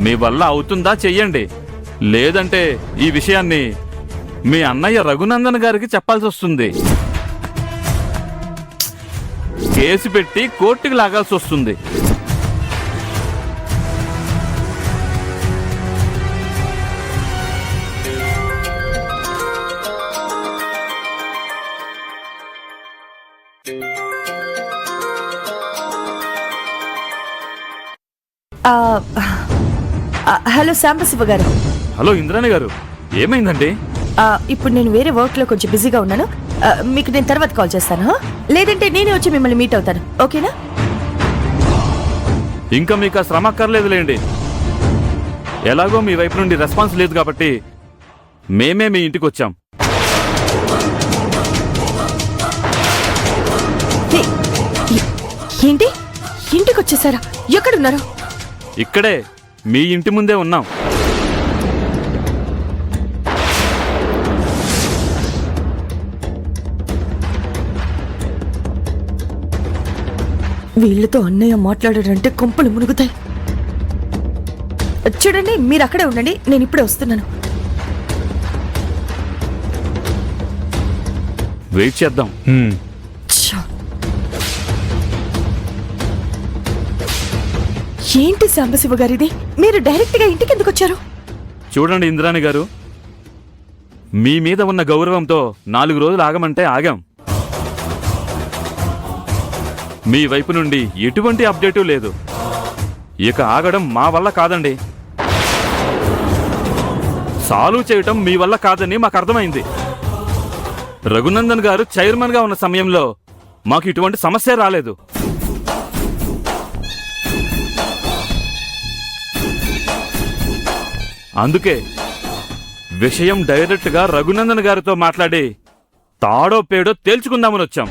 మీ వల్ల అవుతుందా చెయ్యండి, లేదంటే ఈ విషయాన్ని మీ అన్నయ్య రఘునందన్ గారికి చెప్పాల్సి వస్తుంది. కేసు పెట్టి కోర్టుకి లాగాల్సి వస్తుంది. హలో సాంబశివ గారు. హలో ఇంద్రాణి గారు, ఏమైందండి? ఇప్పుడు నేను వేరే వర్క్ లో కొంచెం బిజీగా ఉన్నాను. మీకు నేను తర్వాత కాల్ చేస్తాను, లేదంటే నేనే వచ్చి మిమ్మల్ని మీట్ అవుతాను. ఓకేనా? ఇంకా మీకు ఆ శ్రమ అక్కర్లేదులేండి. ఎలాగో మీ వైపు నుండి రెస్పాన్స్ లేదు కాబట్టి మేమే మీ ఇంటికి వచ్చాం. ఏంటి, ఇంటికి వచ్చేసారా? ఎక్కడున్నారు? ఇక్కడే మీ ఇంటి ముందే ఉన్నాం. వీళ్ళతో అన్నయ్య మాట్లాడాడంటే కొంపలు మునుగుతాయి. చూడండి, మీరు అక్కడే ఉండండి, నేను ఇప్పుడే వస్తున్నాను. వెయిట్ చేద్దాం. ఏంటి సాంబశివ గారిది, మీరు డైరెక్ట్ గా ఇంటికి ఎందుకు వచ్చారు? చూడండి ఇంద్రాణి గారు, మీ మీద ఉన్న గౌరవంతో 4 రోజులు ఆగమంటే ఆగాం. మీ వైపు నుండి ఎటువంటి అప్డేటు లేదు. ఇక ఆగడం మా వల్ల కాదండి. సాల్వ్ చేయటం మీ వల్ల కాదని మాకు అర్థమైంది. రఘునందన్ గారు చైర్మన్ గా ఉన్న సమయంలో మాకు ఇటువంటి సమస్య రాలేదు. అందుకే విషయం డైరెక్ట్ గా రఘునందన్ గారితో మాట్లాడి తాడో పేడో తేల్చుకుందామని వచ్చాం.